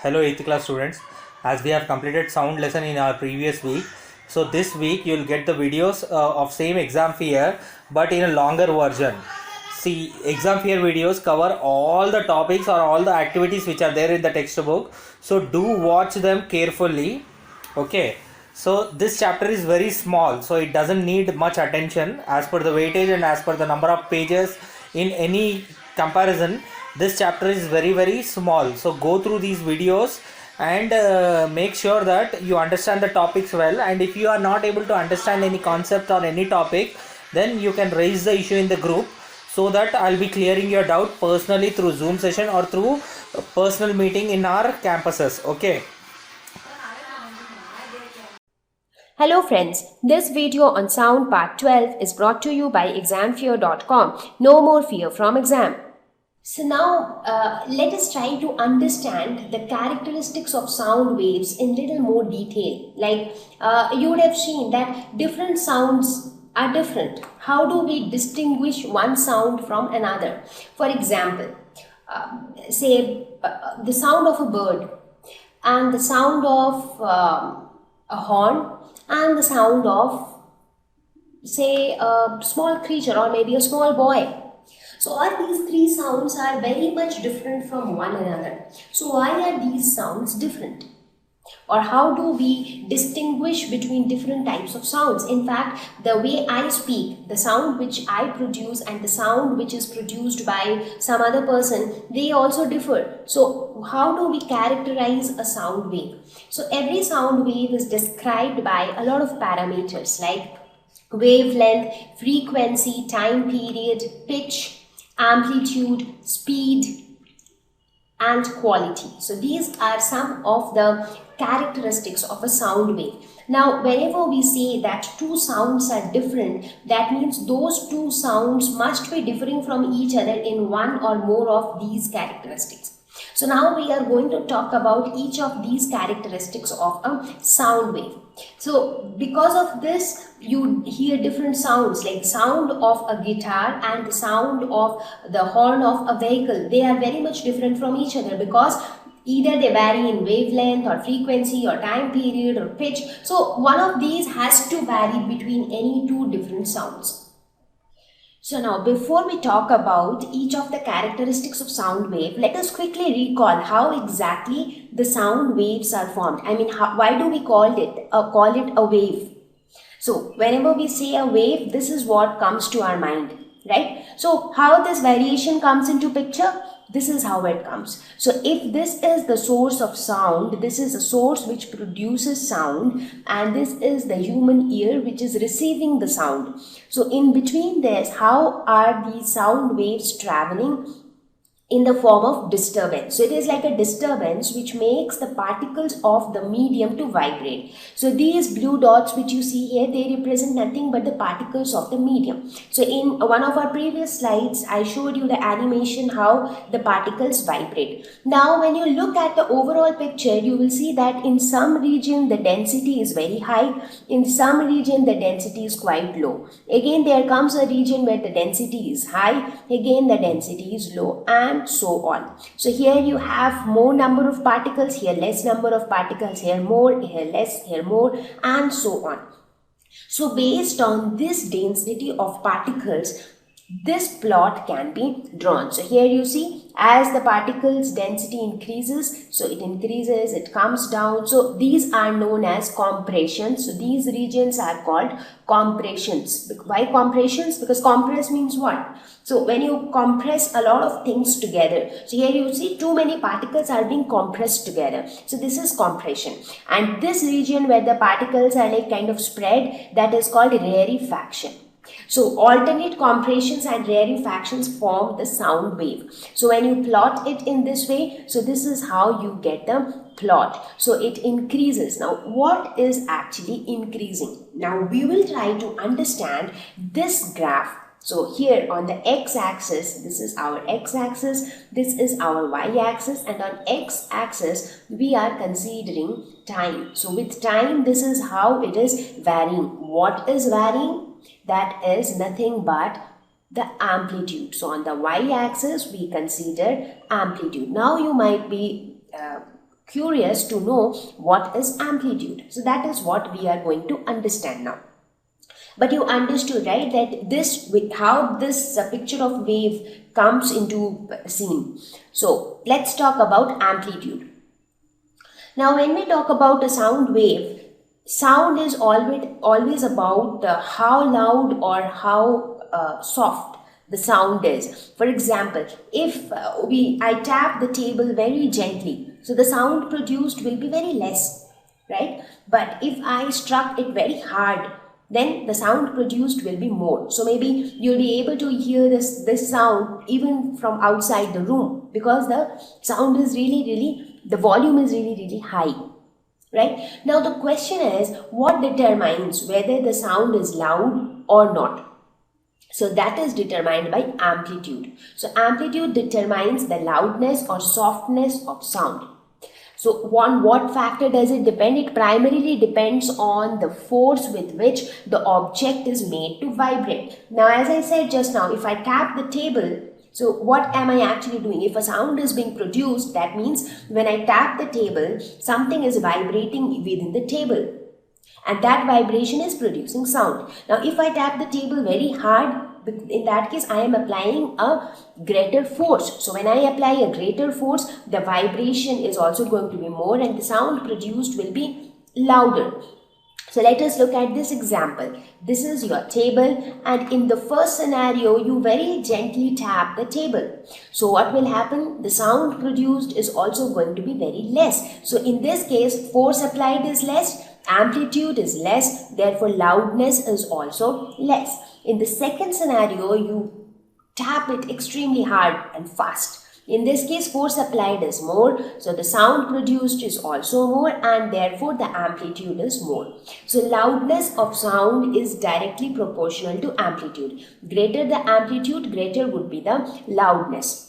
Hello 8th class students, as we have completed sound lesson in our previous week, so this week you will get the videos of same exam fear but in a longer version. See, exam fear videos cover all the topics or all the activities which are there in the textbook, so do watch them carefully. Okay, so this chapter is very small, so it doesn't need much attention as per the weightage and as per the number of pages in any comparison. This chapter is very small, so go through these videos and make sure that you understand the topics well, and if you are not able to understand any concept or any topic, then you can raise the issue in the group, so that I'll be clearing your doubt personally through Zoom session or through personal meeting in our campuses. Okay. Hello friends, this video on Sound Part 12 is brought to you by examfear.com. No more fear from exam. So now let us try to understand the characteristics of sound waves in little more detail. Like you would have seen that different sounds are different. How do we distinguish one sound from another? For example, say the sound of a bird and the sound of a horn and the sound of, say, a small creature or maybe a small boy. So all these three sounds are very much different from one another. So why are these sounds different? Or how do we distinguish between different types of sounds? In fact, the way I speak, the sound which I produce and the sound which is produced by some other person, they also differ. So how do we characterize a sound wave? So every sound wave is described by a lot of parameters like wavelength, frequency, time period, pitch, amplitude, speed, and quality. So these are some of the characteristics of a sound wave. Now, whenever we say that two sounds are different, that means those two sounds must be differing from each other in one or more of these characteristics. So now we are going to talk about each of these characteristics of a sound wave. So because of this, you hear different sounds like sound of a guitar and the sound of the horn of a vehicle. They are very much different from each other because either they vary in wavelength or frequency or time period or pitch. So one of these has to vary between any two different sounds. So now before we talk about each of the characteristics of sound wave, let us quickly recall how exactly the sound waves are formed. I mean, why do we call it a wave? So whenever we say a wave, this is what comes to our mind, right? So how this variation comes into picture? This is how it comes. So if this is the source of sound, this is a source which produces sound, and this is the human ear which is receiving the sound. So in between this, how are these sound waves traveling? In the form of disturbance. So it is like a disturbance which makes the particles of the medium to vibrate. So these blue dots which you see here, they represent nothing but the particles of the medium. So in one of our previous slides, I showed you the animation how the particles vibrate. Now when you look at the overall picture, you will see that in some region the density is very high, in some region the density is quite low. Again there comes a region where the density is high, again the density is low, and so on. So here you have more number of particles, here less number of particles, here more, here less, here more, and so on. So based on this density of particles, this plot can be drawn. So here you see as the particles density increases, so it increases, it comes down. So these are known as compressions. So these regions are called compressions. Why compressions? Because compress means what? So when you compress a lot of things together, so here you see too many particles are being compressed together. So this is compression. And this region where the particles are like kind of spread, that is called rarefaction. So alternate compressions and rarefactions form the sound wave. So when you plot it in this way, so this is how you get the plot. So it increases. Now what is actually increasing? Now we will try to understand this graph. So here on the x-axis, this is our x-axis, this is our y-axis, and on x-axis we are considering time. So with time, this is how it is varying. What is varying? That is nothing but the amplitude. So on the y-axis we consider amplitude. Now you might be curious to know what is amplitude. So that is what we are going to understand now. But you understood, right, that this, how this picture of wave comes into scene. So let's talk about amplitude. Now when we talk about a sound wave, sound is always about how loud or how soft the sound is. For example, if I tap the table very gently, so the sound produced will be very less, right? But if I struck it very hard, then the sound produced will be more. So maybe you'll be able to hear this sound even from outside the room, because the sound is really, the volume is really high. Right? Now the question is, what determines whether the sound is loud or not? So that is determined by amplitude. So amplitude determines the loudness or softness of sound. So on what factor does it depend? It primarily depends on the force with which the object is made to vibrate. Now, as I said just now, if I tap the table, so what am I actually doing? If a sound is being produced, that means when I tap the table, something is vibrating within the table, and that vibration is producing sound. Now, if I tap the table very hard, in that case, I am applying a greater force. So when I apply a greater force, the vibration is also going to be more and the sound produced will be louder. So let us look at this example. This is your table, and in the first scenario, you very gently tap the table. So what will happen? The sound produced is also going to be very less. So in this case, force applied is less, amplitude is less, therefore loudness is also less. In the second scenario, you tap it extremely hard and fast. In this case, force applied is more, so the sound produced is also more, and therefore the amplitude is more. So loudness of sound is directly proportional to amplitude. Greater the amplitude, greater would be the loudness.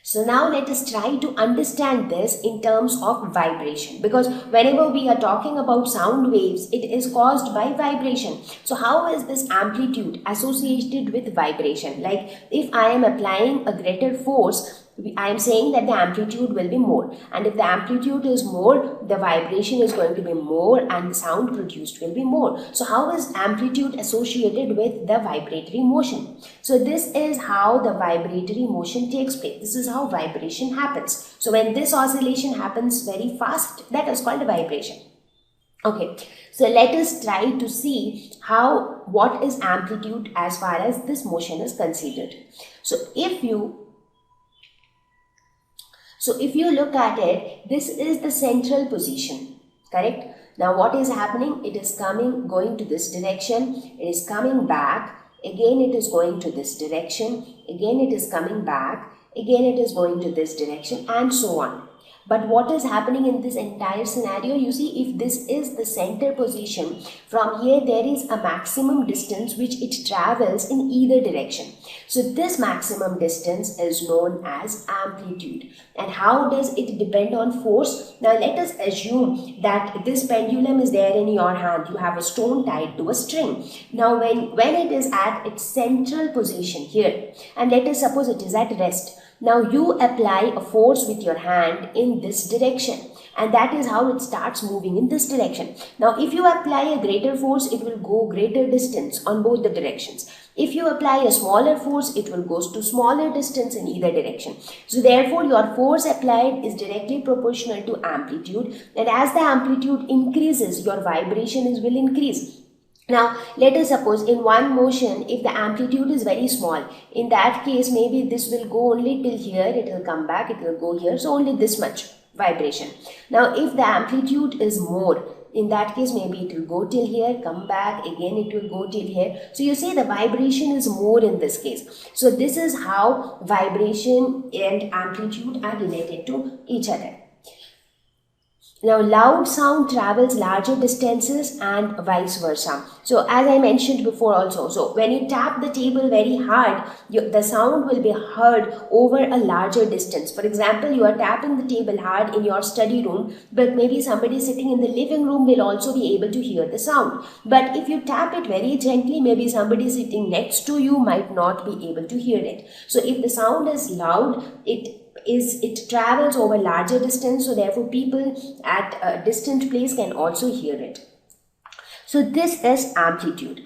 So now let us try to understand this in terms of vibration, because whenever we are talking about sound waves, it is caused by vibration. So how is this amplitude associated with vibration? Like if I am applying a greater force, I am saying that the amplitude will be more, and if the amplitude is more, the vibration is going to be more and the sound produced will be more. So how is amplitude associated with the vibratory motion? So this is how the vibratory motion takes place. This is how vibration happens. So when this oscillation happens very fast, that is called a vibration. Okay, so let us try to see what is amplitude as far as this motion is considered. So if you look at it, this is the central position, correct? Now what is happening? It is going to this direction, it is coming back, again it is going to this direction, again it is coming back, again it is going to this direction, and so on. But what is happening in this entire scenario? You see, if this is the center position, from here there is a maximum distance which it travels in either direction. So this maximum distance is known as amplitude. And how does it depend on force? Now let us assume that this pendulum is there in your hand. You have a stone tied to a string. Now when it is at its central position here, and let us suppose it is at rest. Now you apply a force with your hand in this direction, and that is how it starts moving in this direction. Now if you apply a greater force, it will go greater distance on both the directions. If you apply a smaller force, it will go to smaller distance in either direction. So therefore your force applied is directly proportional to amplitude, and as the amplitude increases, your vibration will increase. Now, let us suppose in one motion, if the amplitude is very small, in that case, maybe this will go only till here, it will come back, it will go here, so only this much vibration. Now, if the amplitude is more, in that case, maybe it will go till here, come back, again it will go till here. So, you see the vibration is more in this case. So, this is how vibration and amplitude are related to each other. Now, loud sound travels larger distances and vice versa. So, as I mentioned before also, so when you tap the table very hard, the sound will be heard over a larger distance. For example, you are tapping the table hard in your study room, but maybe somebody sitting in the living room will also be able to hear the sound. But if you tap it very gently, maybe somebody sitting next to you might not be able to hear it. So, if the sound is loud, it travels over larger distance, so therefore people at a distant place can also hear it. So this is amplitude.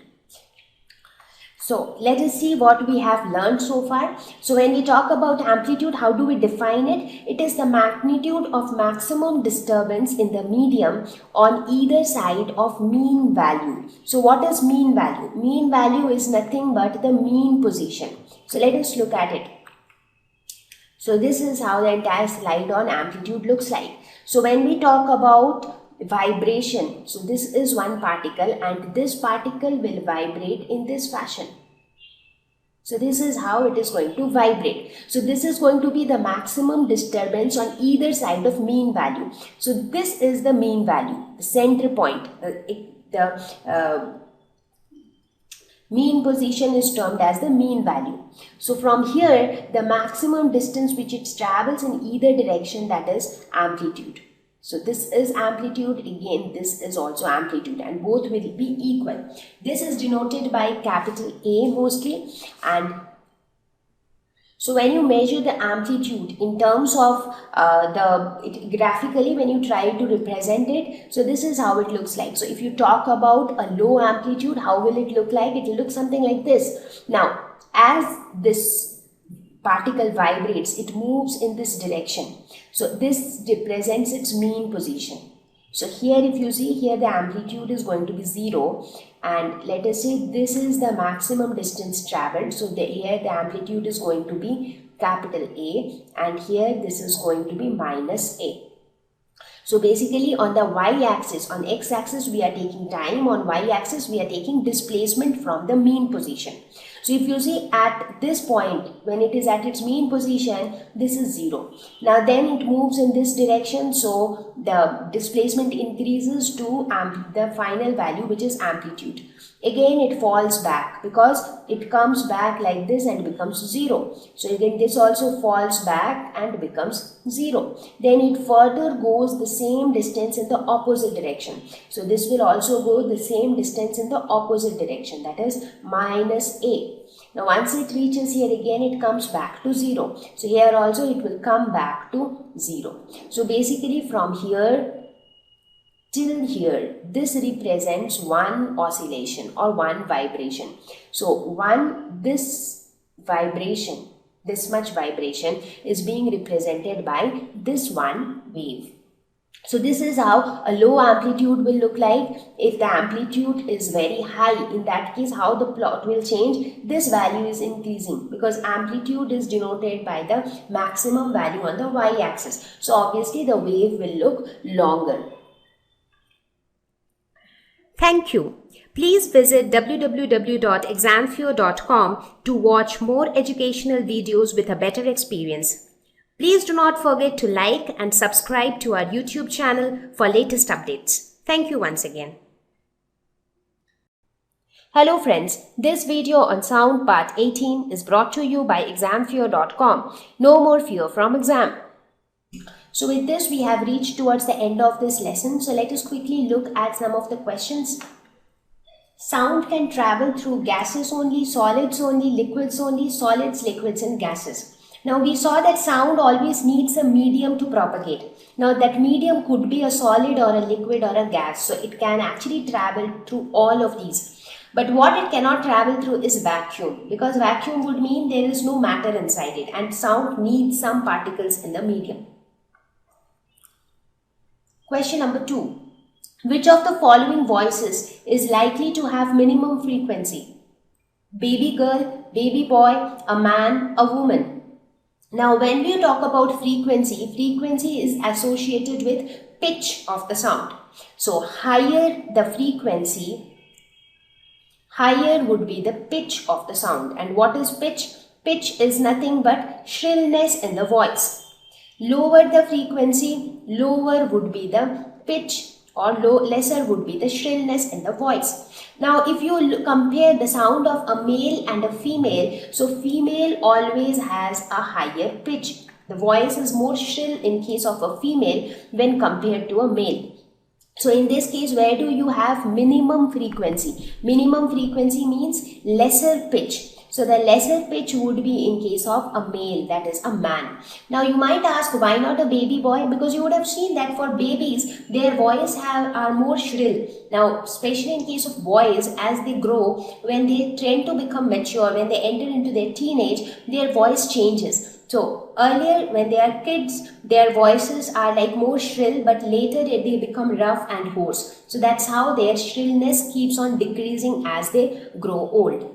So let us see what we have learned so far. So when we talk about amplitude, how do we define it? It is the magnitude of maximum disturbance in the medium on either side of mean value. So what is mean value? Mean value is nothing but the mean position. So let us look at it. So this is how the entire slide on amplitude looks like. So when we talk about vibration, so this is one particle and this particle will vibrate in this fashion. So this is how it is going to vibrate. So this is going to be the maximum disturbance on either side of mean value. So this is the mean value, the center point. The mean position is termed as the mean value. So from here, the maximum distance which it travels in either direction, that is amplitude. So this is amplitude, again this is also amplitude, and both will be equal. This is denoted by capital A mostly, and so when you measure the amplitude in terms of graphically, when you try to represent it, so this is how it looks like. So if you talk about a low amplitude, how will it look like? It will look something like this. Now, as this particle vibrates, it moves in this direction. So this represents its mean position. So here if you see, here the amplitude is going to be 0, and let us say this is the maximum distance traveled. So here the amplitude is going to be capital A, and here this is going to be minus A. So basically on the y-axis, on x-axis we are taking time, on y-axis we are taking displacement from the mean position. So if you see at this point, when it is at its mean position, this is 0. Now then it moves in this direction, so the displacement increases to the final value, which is amplitude. Again it falls back because it comes back like this and becomes 0. So again this also falls back and becomes 0. Then it further goes the same distance in the opposite direction. So this will also go the same distance in the opposite direction, that is minus A. Now once it reaches here, again it comes back to 0. So here also it will come back to 0. So basically from here till here, this represents one oscillation or one vibration. So this vibration, this much vibration is being represented by this one wave. So this is how a low amplitude will look like. If the amplitude is very high, in that case how the plot will change, this value is increasing because amplitude is denoted by the maximum value on the y-axis. So obviously the wave will look longer. Thank you. Please visit www.examfear.com to watch more educational videos with a better experience. Please do not forget to like and subscribe to our YouTube channel for latest updates. Thank you once again. Hello friends, this video on sound part 18 is brought to you by examfear.com. No more fear from exam. So with this we have reached towards the end of this lesson. So let us quickly look at some of the questions. Sound can travel through gases only, solids only, liquids only, solids, liquids and gases. Now we saw that sound always needs a medium to propagate. Now that medium could be a solid or a liquid or a gas. So it can actually travel through all of these. But what it cannot travel through is vacuum, because vacuum would mean there is no matter inside it and sound needs some particles in the medium. Question number 2. Which of the following voices is likely to have minimum frequency? Baby girl, baby boy, a man, a woman. Now when we talk about frequency, frequency is associated with pitch of the sound. So higher the frequency, higher would be the pitch of the sound. And what is pitch? Pitch is nothing but shrillness in the voice. Lower the frequency, lower would be the pitch, or lesser would be the shrillness in the voice. Now if you compare the sound of a male and a female, so female always has a higher pitch. The voice is more shrill in case of a female when compared to a male. So in this case, where do you have minimum frequency? Minimum frequency means lesser pitch. So the lesser pitch would be in case of a male, that is a man. Now you might ask, why not a baby boy? Because you would have seen that for babies, their voice are more shrill. Now, especially in case of boys, as they grow, when they tend to become mature, when they enter into their teenage, their voice changes. So earlier when they are kids, their voices are like more shrill, but later they become rough and hoarse. So that's how their shrillness keeps on decreasing as they grow old.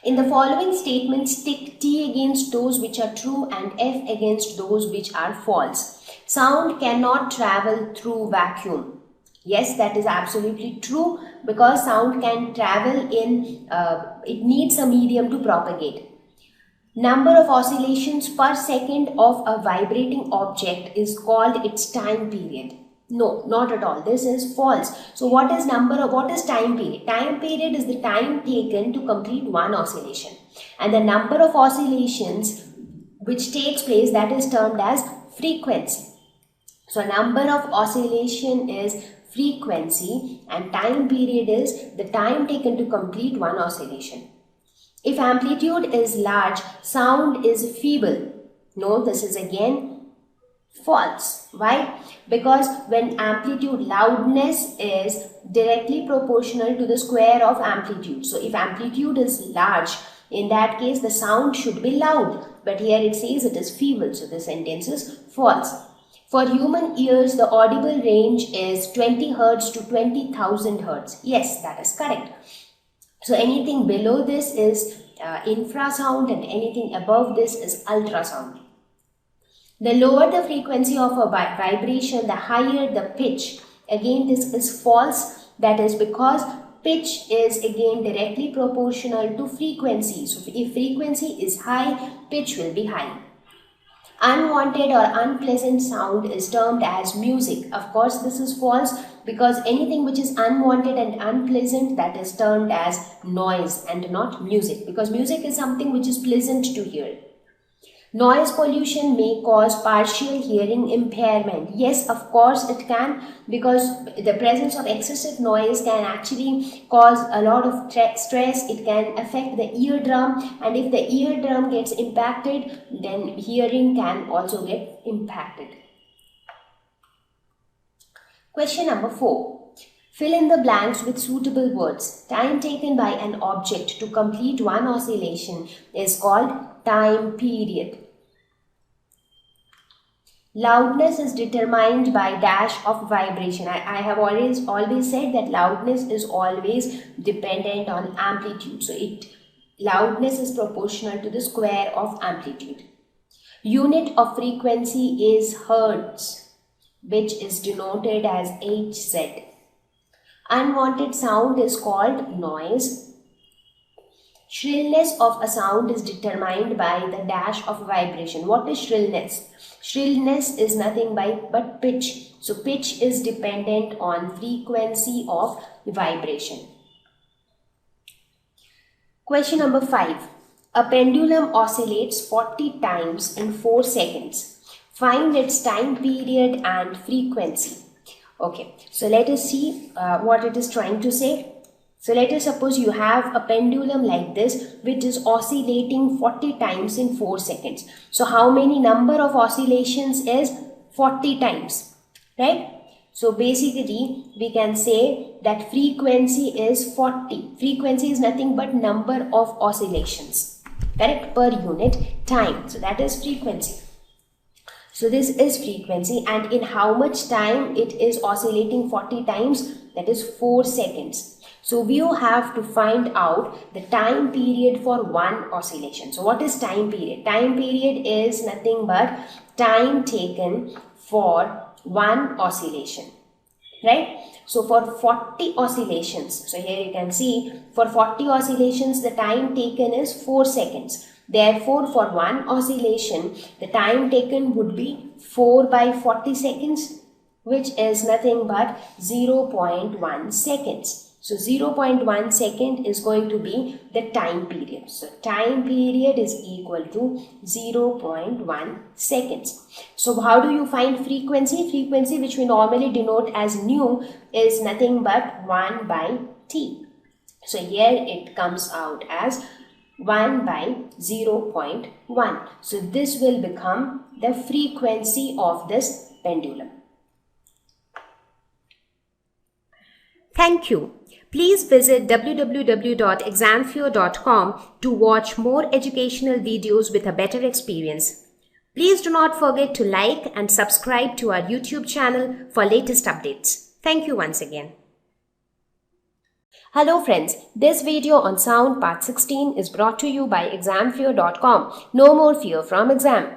In the following statements, tick T against those which are true and F against those which are false. Sound cannot travel through vacuum. Yes, that is absolutely true, because sound can travel in, it needs a medium to propagate. Number of oscillations per second of a vibrating object is called its time period. No, not at all. This is false. So what is time period? Time period is the time taken to complete one oscillation. And the number of oscillations which takes place, that is termed as frequency. So number of oscillation is frequency and time period is the time taken to complete one oscillation. If amplitude is large, sound is feeble. No, this is again false. Why? Because when amplitude, loudness is directly proportional to the square of amplitude. So if amplitude is large, in that case the sound should be loud. But here it says it is feeble. So the sentence is false. For human ears, the audible range is 20 Hz to 20,000 Hz. Yes, that is correct. So anything below this is infrasound and anything above this is ultrasound. The lower the frequency of a vibration, the higher the pitch. Again, this is false. That is because pitch is again directly proportional to frequency. So if frequency is high, pitch will be high. Unwanted or unpleasant sound is termed as music. Of course, this is false, because anything which is unwanted and unpleasant, that is termed as noise and not music, because music is something which is pleasant to hear. Noise pollution may cause partial hearing impairment. Yes, of course it can, because the presence of excessive noise can actually cause a lot of stress. It can affect the eardrum, and if the eardrum gets impacted, then hearing can also get impacted. Question number 4. Fill in the blanks with suitable words. Time taken by an object to complete one oscillation is called time period. Loudness is determined by dash of vibration. I have always said that loudness is always dependent on amplitude. So loudness is proportional to the square of amplitude. Unit of frequency is Hertz, which is denoted as Hz. Unwanted sound is called noise. Shrillness of a sound is determined by the dash of vibration. What is shrillness? Shrillness is nothing but pitch. So pitch is dependent on frequency of vibration. Question number 5. A pendulum oscillates 40 times in 4 seconds. Find its time period and frequency. Okay, so let us see what it is trying to say. So let us suppose you have a pendulum like this, which is oscillating 40 times in 4 seconds. So how many number of oscillations is 40 times, right? So basically we can say that frequency is 40. Frequency is nothing but number of oscillations, correct, per unit time. So that is frequency. So this is frequency, and in how much time it is oscillating 40 times? That is 4 seconds. So we have to find out the time period for one oscillation. So what is time period? Time period is nothing but time taken for one oscillation, right? So for 40 oscillations, so here you can see for 40 oscillations the time taken is 4 seconds. Therefore, for one oscillation, the time taken would be 4 by 40 seconds, which is nothing but 0.1 seconds. So 0.1 second is going to be the time period. So time period is equal to 0.1 seconds. So how do you find frequency? Frequency, which we normally denote as nu, is nothing but 1 by t. So here it comes out as 1 by 0.1. So this will become the frequency of this pendulum. Thank you. Please visit www.examfear.com to watch more educational videos with a better experience. Please do not forget to like and subscribe to our YouTube channel for latest updates. Thank you once again. Hello friends, this video on sound part 16 is brought to you by examfear.com. No more fear from exam.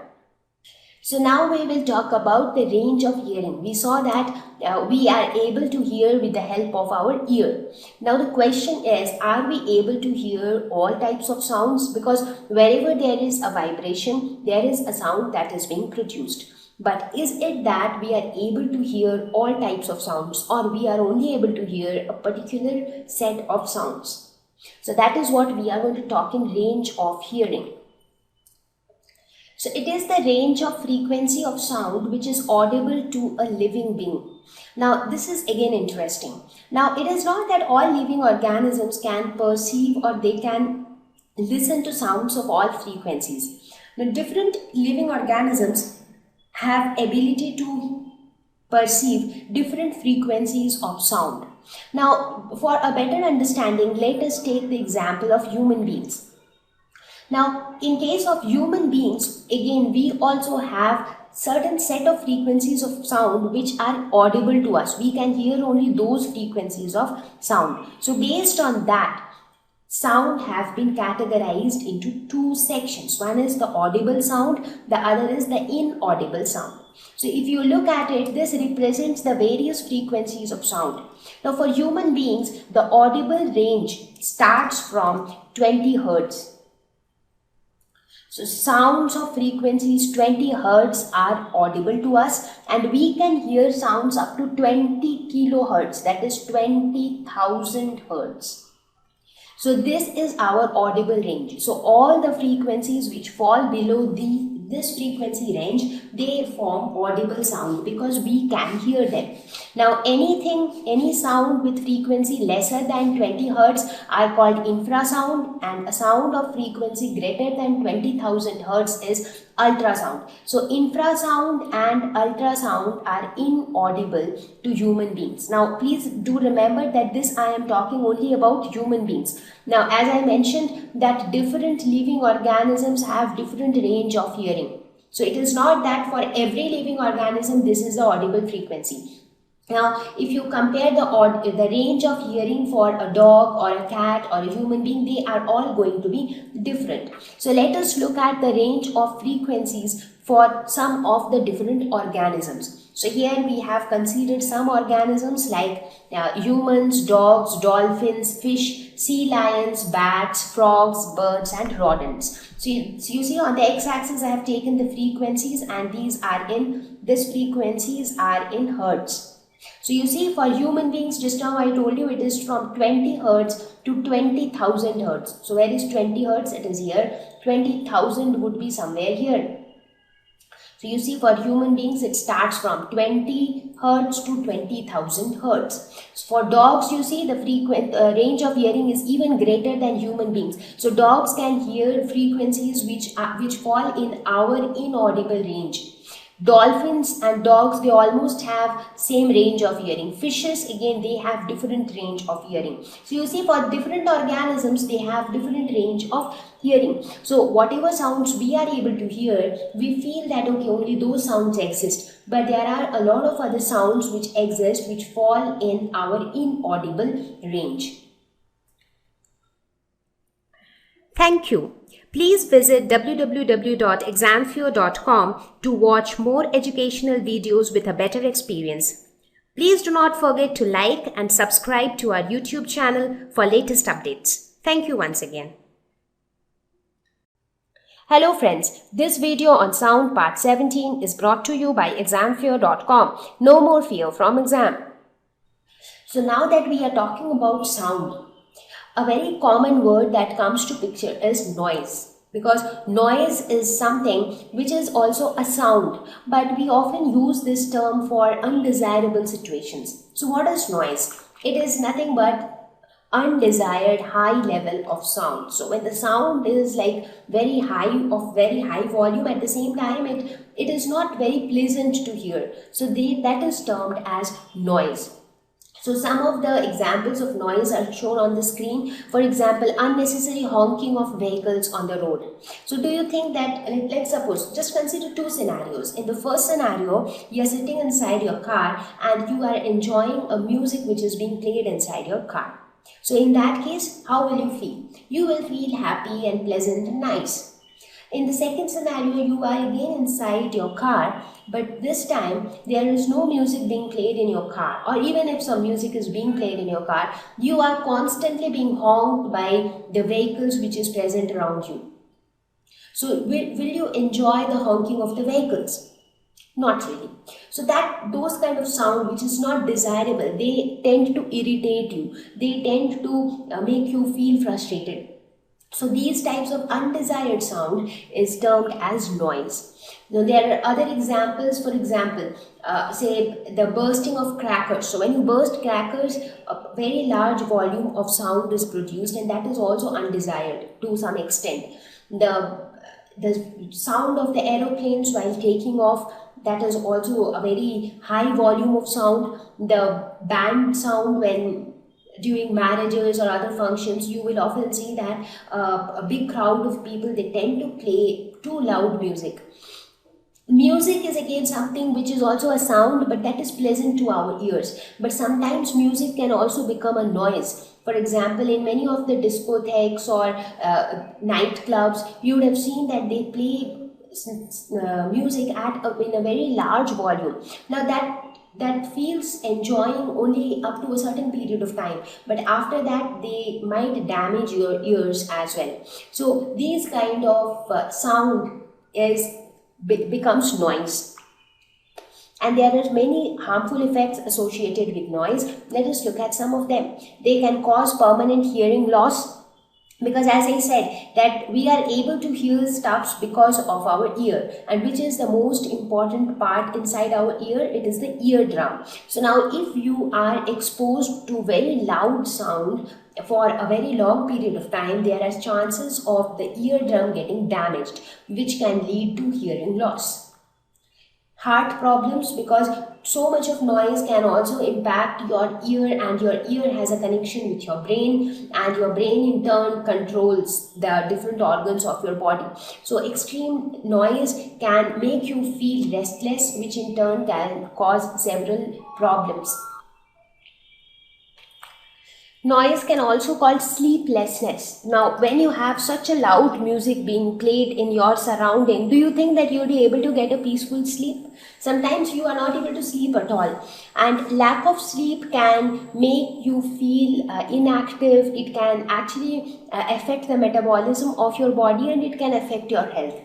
So now we will talk about the range of hearing. We saw that we are able to hear with the help of our ear. Now the question is, are we able to hear all types of sounds? Because wherever there is a vibration, there is a sound that is being produced. But is it that we are able to hear all types of sounds, or we are only able to hear a particular set of sounds? So that is what we are going to talk in range of hearing. So it is the range of frequency of sound which is audible to a living being. Now this is again interesting. Now it is not that all living organisms can perceive or they can listen to sounds of all frequencies. Now different living organisms have ability to perceive different frequencies of sound. Now for a better understanding, let us take the example of human beings. Now, in case of human beings, again, we also have certain set of frequencies of sound which are audible to us. We can hear only those frequencies of sound. So, based on that, sound have been categorized into two sections. One is the audible sound, the other is the inaudible sound. So, if you look at it, this represents the various frequencies of sound. Now, for human beings, the audible range starts from 20 hertz. So sounds of frequencies 20 hertz are audible to us, and we can hear sounds up to 20 kilohertz, that is 20,000 hertz. So this is our audible range. So all the frequencies which fall below this frequency range, they form audible sound because we can hear them. Now any sound with frequency lesser than 20 hertz are called infrasound, and a sound of frequency greater than 20,000 hertz is ultrasound. So infrasound and ultrasound are inaudible to human beings. Now please do remember that this I am talking only about human beings. Now as I mentioned that different living organisms have different range of hearing. So it is not that for every living organism this is the audible frequency. Now, if you compare the range of hearing for a dog or a cat or a human being, they are all going to be different. So, let us look at the range of frequencies for some of the different organisms. So, here we have considered some organisms like humans, dogs, dolphins, fish, sea lions, bats, frogs, birds and rodents. So you see on the x-axis I have taken the frequencies, and these frequencies are in hertz. So you see for human beings, just now I told you it is from 20 hertz to 20,000 hertz. So where is 20 hertz? It is here. 20,000 would be somewhere here. So you see for human beings it starts from 20 hertz to 20,000 hertz. So for dogs you see the range of hearing is even greater than human beings. So dogs can hear frequencies which fall in our inaudible range. Dolphins and dogs, they almost have same range of hearing. Fishes, again, they have different range of hearing. So you see for different organisms, they have different range of hearing. So whatever sounds we are able to hear, we feel that okay, only those sounds exist. But there are a lot of other sounds which exist which fall in our inaudible range. Thank you. Please visit www.examfear.com to watch more educational videos with a better experience. Please do not forget to like and subscribe to our YouTube channel for latest updates. Thank you once again. Hello friends, this video on sound part 17 is brought to you by examfear.com. No more fear from exam. So now that we are talking about sound, a very common word that comes to picture is noise, because noise is something which is also a sound, but we often use this term for undesirable situations. So what is noise? It is nothing but undesired high level of sound. So when the sound is like very high, of very high volume, at the same time it is not very pleasant to hear. So that is termed as noise. So some of the examples of noise are shown on the screen. For example, unnecessary honking of vehicles on the road. So do you think that, let's suppose, just consider two scenarios. In the first scenario, you are sitting inside your car and you are enjoying a music which is being played inside your car. So in that case, how will you feel? You will feel happy and pleasant and nice. In the second scenario, you are again inside your car, but this time there is no music being played in your car, or even if some music is being played in your car, you are constantly being honked by the vehicles which is present around you. So will you enjoy the honking of the vehicles? Not really. So those kind of sound which is not desirable, they tend to irritate you. They tend to make you feel frustrated. So these types of undesired sound is termed as noise. Now there are other examples. For example, say the bursting of crackers. So when you burst crackers, a very large volume of sound is produced, and that is also undesired to some extent. The sound of the aeroplanes while taking off, that is also a very high volume of sound. The band sound when during marriages or other functions, you will often see that a big crowd of people, they tend to play too loud music. Music is again something which is also a sound, but that is pleasant to our ears. But sometimes music can also become a noise. For example, in many of the discotheques or nightclubs, you would have seen that they play music in a very large volume. Now that feels enjoying only up to a certain period of time, but after that they might damage your ears as well. So these kind of sound becomes noise, and there are many harmful effects associated with noise. Let us look at some of them. They can cause permanent hearing loss, because as I said that we are able to hear stuffs because of our ear, and which is the most important part inside our ear, it is the eardrum. So now if you are exposed to very loud sound for a very long period of time, there are chances of the eardrum getting damaged, which can lead to hearing loss. Heart problems, because so much of noise can also impact your ear, and your ear has a connection with your brain, and your brain in turn controls the different organs of your body. So extreme noise can make you feel restless, which in turn can cause several problems. Noise can also cause sleeplessness. Now, when you have such a loud music being played in your surrounding, do you think that you'll be able to get a peaceful sleep? Sometimes you are not able to sleep at all, and lack of sleep can make you feel inactive. It can actually affect the metabolism of your body, and it can affect your health.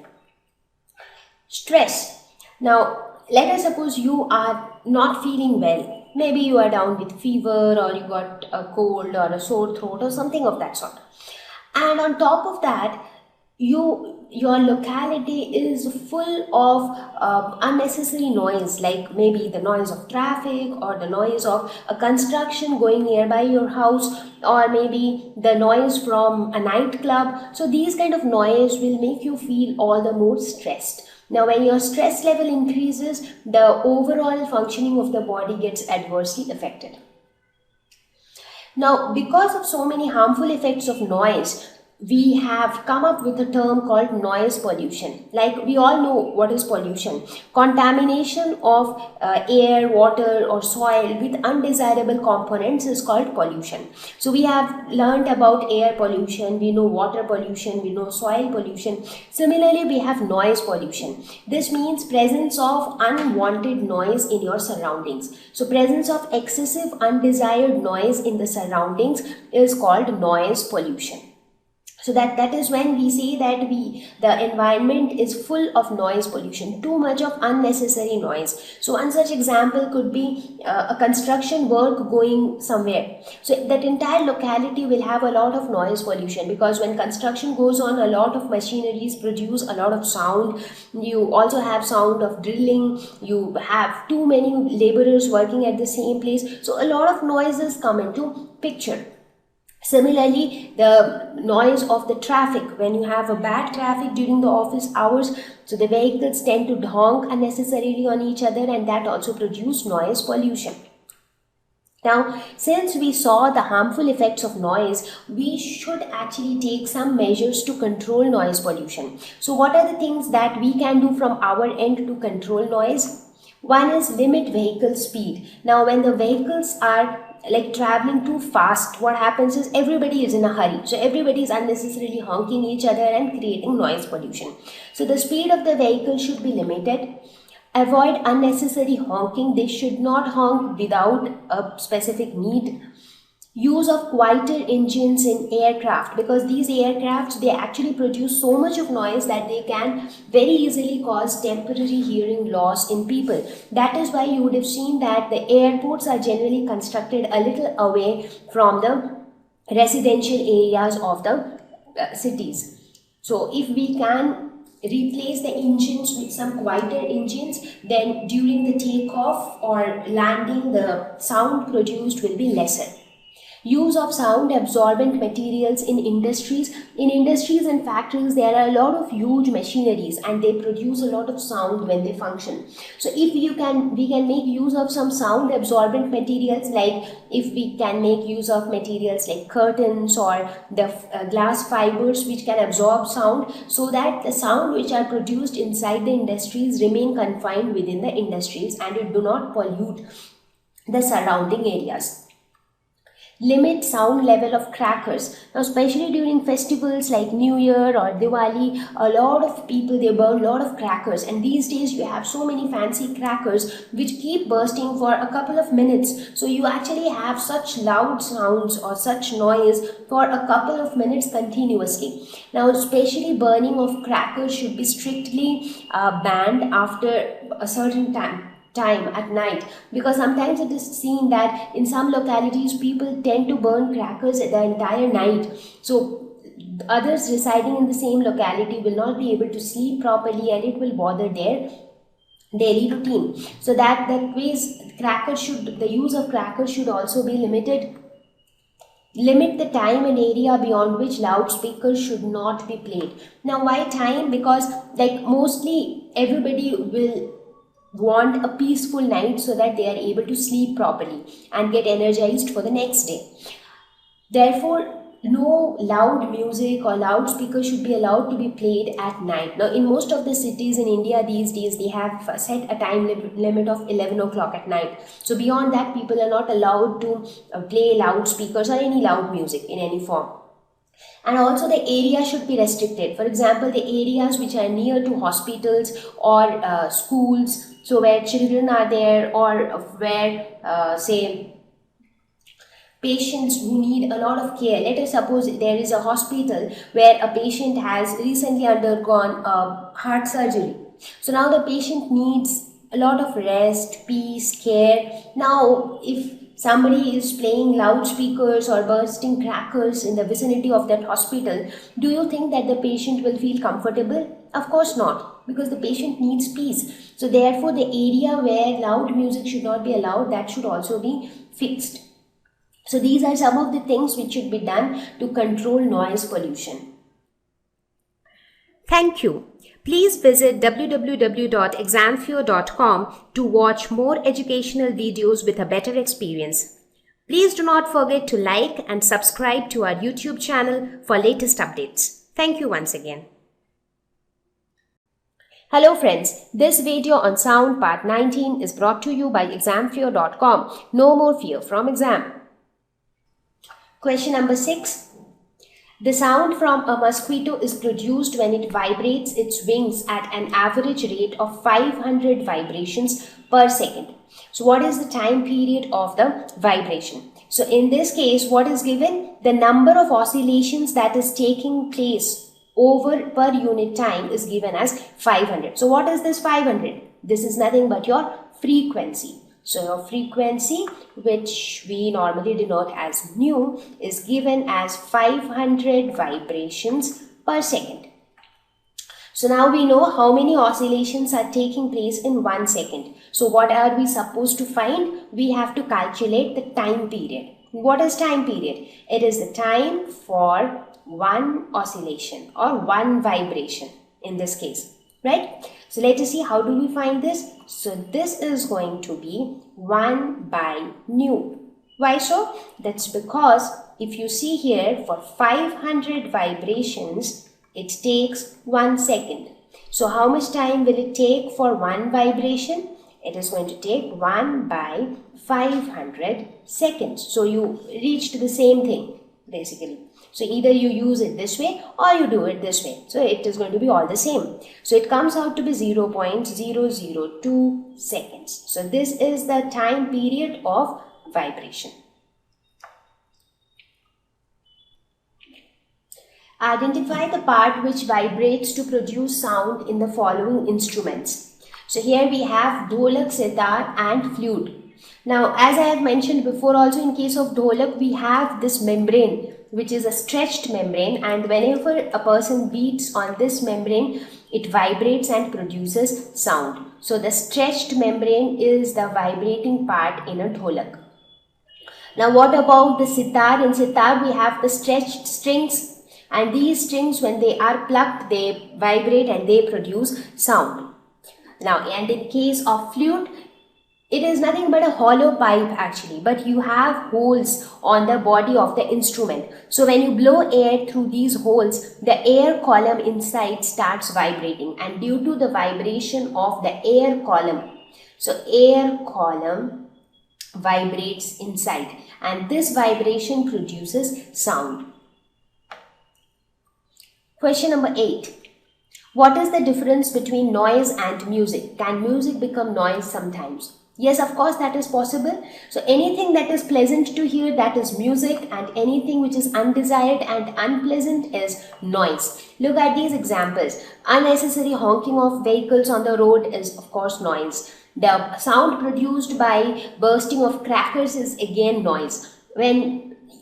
Stress. Now, let us suppose you are not feeling well. Maybe you are down with fever, or you got a cold or a sore throat or something of that sort. And on top of that, your locality is full of unnecessary noise, like maybe the noise of traffic, or the noise of a construction going nearby your house, or maybe the noise from a nightclub. So these kind of noise will make you feel all the more stressed. Now, when your stress level increases, the overall functioning of the body gets adversely affected. Now, because of so many harmful effects of noise, we have come up with a term called noise pollution. Like, we all know what is pollution. Contamination of air, water or soil with undesirable components is called pollution. So we have learned about air pollution, we know water pollution, we know soil pollution. Similarly, we have noise pollution. This means presence of unwanted noise in your surroundings. So presence of excessive undesired noise in the surroundings is called noise pollution. So that is when we say that the environment is full of noise pollution, too much of unnecessary noise. So one such example could be a construction work going somewhere. So that entire locality will have a lot of noise pollution, because when construction goes on, a lot of machineries produce a lot of sound. You also have sound of drilling. You have too many laborers working at the same place. So a lot of noises come into picture. Similarly, the noise of the traffic, when you have a bad traffic during the office hours, so the vehicles tend to honk unnecessarily on each other, and that also produce noise pollution. Now, since we saw the harmful effects of noise, we should actually take some measures to control noise pollution. So what are the things that we can do from our end to control noise? One is limit vehicle speed. Now, when the vehicles are like traveling too fast, what happens is everybody is in a hurry. So everybody is unnecessarily honking each other and creating noise pollution. So the speed of the vehicle should be limited. Avoid unnecessary honking. They should not honk without a specific need. Use of quieter engines in aircraft, because these aircrafts, they actually produce so much of noise that they can very easily cause temporary hearing loss in people. That is why you would have seen that the airports are generally constructed a little away from the residential areas of the cities. So if we can replace the engines with some quieter engines, then during the takeoff or landing, the sound produced will be lesser. Use of sound absorbent materials in industries. In industries and factories, there are a lot of huge machineries and they produce a lot of sound when they function. So if we can make use of some sound absorbent materials, like if we can make use of materials like curtains or the glass fibers which can absorb sound, so that the sound which are produced inside the industries remain confined within the industries and it do not pollute the surrounding areas. Limit sound level of crackers. Now, especially during festivals like New Year or Diwali, a lot of people, they burn a lot of crackers, and these days you have so many fancy crackers which keep bursting for a couple of minutes. So you actually have such loud sounds or such noise for a couple of minutes continuously. Now, especially burning of crackers should be strictly banned after a certain time at night, because sometimes it is seen that in some localities people tend to burn crackers the entire night. So others residing in the same locality will not be able to sleep properly and it will bother their daily routine. So that ways the use of crackers should also be limited. Limit the time and area beyond which loudspeakers should not be played. Now, why time? Because like mostly everybody will want a peaceful night so that they are able to sleep properly and get energized for the next day. Therefore, no loud music or loudspeaker should be allowed to be played at night. Now, in most of the cities in India these days, they have set a time limit of 11 o'clock at night. So beyond that, people are not allowed to play loudspeakers or any loud music in any form. And also the area should be restricted. For example, the areas which are near to hospitals or schools, so where children are there, or where say patients who need a lot of care. Let us suppose there is a hospital where a patient has recently undergone a heart surgery. So now the patient needs a lot of rest, peace, care. Now, if somebody is playing loudspeakers or bursting crackers in the vicinity of that hospital, do you think that the patient will feel comfortable? Of course not, because the patient needs peace. So therefore, the area where loud music should not be allowed, that should also be fixed. So these are some of the things which should be done to control noise pollution. Thank you. Please visit www.examfear.com to watch more educational videos with a better experience. Please do not forget to like and subscribe to our YouTube channel for latest updates. Thank you once again. Hello friends, this video on sound part 19 is brought to you by examfear.com. No more fear from exam. Question number 6. The sound from a mosquito is produced when it vibrates its wings at an average rate of 500 vibrations per second. So what is the time period of the vibration? So in this case, what is given? The number of oscillations that is taking place over per unit time is given as 500. So what is this 500? This is nothing but your frequency. So your frequency, which we normally denote as nu, is given as 500 vibrations per second. So now we know how many oscillations are taking place in 1 second. So what are we supposed to find? We have to calculate the time period. What is time period? It is the time for one oscillation or one vibration in this case, right? So let us see how do we find this. So this is going to be 1 by nu. Why so? That's because if you see here, for 500 vibrations, it takes 1 second. So how much time will it take for one vibration? It is going to take 1 by 500 seconds. So you reached the same thing basically. So either you use it this way or you do it this way. So it is going to be all the same. So it comes out to be 0.002 seconds. So this is the time period of vibration. Identify the part which vibrates to produce sound in the following instruments. So here we have dholak, sitar and flute. Now as I have mentioned before, also in case of dholak we have this membrane which is a stretched membrane, and whenever a person beats on this membrane it vibrates and produces sound. So the stretched membrane is the vibrating part in a dholak. Now what about the sitar? In sitar we have the stretched strings, and these strings when they are plucked they vibrate and they produce sound. Now and in case of flute, it is nothing but a hollow pipe actually, but you have holes on the body of the instrument. So when you blow air through these holes, the air column inside starts vibrating, and due to the vibration of the air column, so air column vibrates inside and this vibration produces sound. Question number 8. What is the difference between noise and music? Can music become noise sometimes? Yes, of course, that is possible. So anything that is pleasant to hear, that is music, and anything which is undesired and unpleasant is noise. Look at these examples. Unnecessary honking of vehicles on the road is of course noise. The sound produced by bursting of crackers is again noise.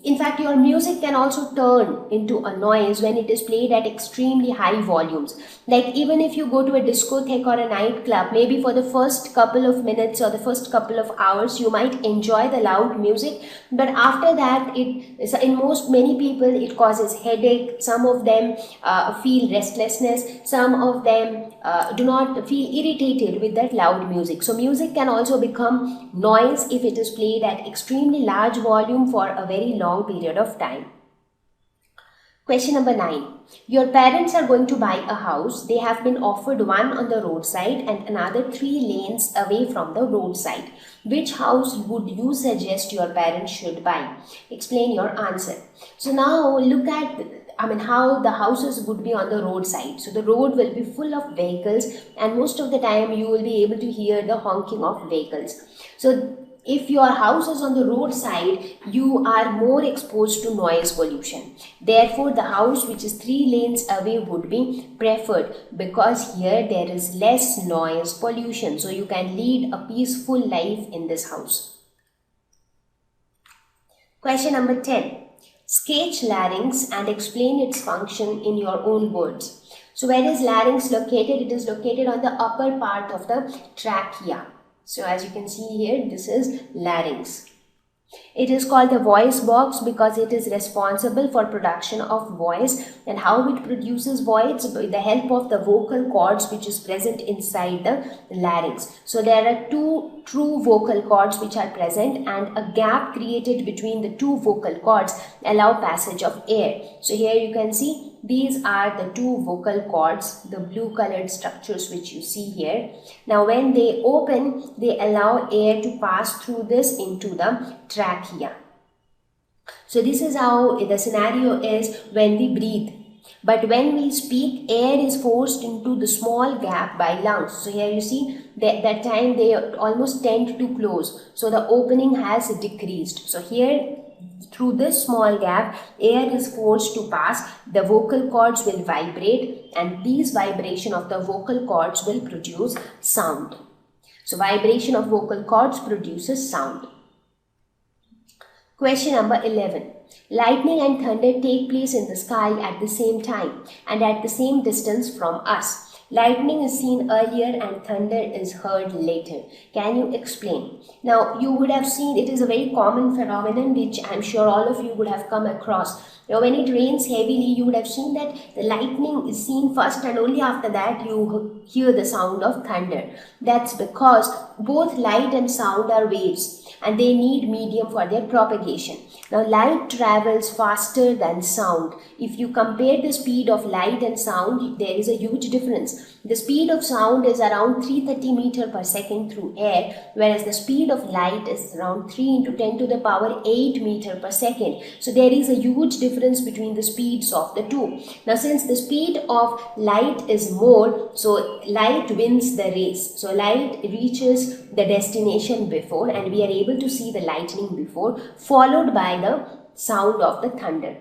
In fact, your music can also turn into a noise when it is played at extremely high volumes. Like even if you go to a discotheque or a nightclub, maybe for the first couple of minutes or the first couple of hours, you might enjoy the loud music. But after that, many people, it causes headache. Some of them feel restlessness. Some of them do not feel irritated with that loud music. So music can also become noise if it is played at extremely large volume for a very long period of time. Question number 9. Your parents are going to buy a house. They have been offered one on the roadside and another 3 lanes away from the roadside. Which house would you suggest your parents should buy? Explain your answer. So now look at how the houses would be on the roadside. So the road will be full of vehicles, and most of the time you will be able to hear the honking of vehicles. So if your house is on the roadside, you are more exposed to noise pollution. Therefore, the house which is 3 lanes away would be preferred, because here there is less noise pollution. So you can lead a peaceful life in this house. Question number 10. Sketch larynx and explain its function in your own words. So where is larynx located? It is located on the upper part of the trachea. So as you can see here, this is larynx. It is called the voice box because it is responsible for production of voice. And how it produces voice? With the help of the vocal cords which is present inside the larynx. So there are 2 true vocal cords which are present, and a gap created between the 2 vocal cords allow passage of air. So here you can see these are the 2 vocal cords, the blue colored structures which you see here. Now when they open, they allow air to pass through this into the trachea. So this is how the scenario is when we breathe. But when we speak, air is forced into the small gap by lungs. So here you see that time they almost tend to close. So the opening has decreased. So here, through this small gap, air is forced to pass. The vocal cords will vibrate, and these vibration of the vocal cords will produce sound. So vibration of vocal cords produces sound. Question number 11. Lightning and thunder take place in the sky at the same time and at the same distance from us. Lightning is seen earlier and thunder is heard later. Can you explain? Now, you would have seen it is a very common phenomenon which I'm sure all of you would have come across. Now, when it rains heavily, you would have seen that the lightning is seen first and only after that you hear the sound of thunder. That's because both light and sound are waves and they need medium for their propagation. Now, light travels faster than sound. If you compare the speed of light and sound, there is a huge difference. The speed of sound is around 330 meters per second through air, whereas the speed of light is around 3 into 10 to the power 8 meters per second. So there is a huge difference between the speeds of the two. Now, since the speed of light is more, so light wins the race. So light reaches the destination before, and we are able to see the lightning before, followed by the sound of the thunder.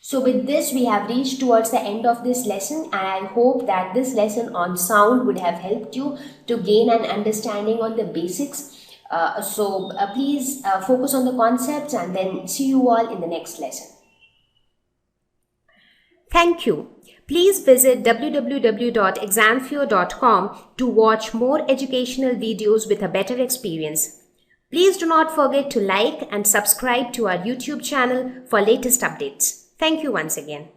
So with this, we have reached towards the end of this lesson, and I hope that this lesson on sound would have helped you to gain an understanding on the basics. Please focus on the concepts, and then see you all in the next lesson. Thank you. Please visit www.examfear.com to watch more educational videos with a better experience. Please do not forget to like and subscribe to our YouTube channel for latest updates. Thank you once again.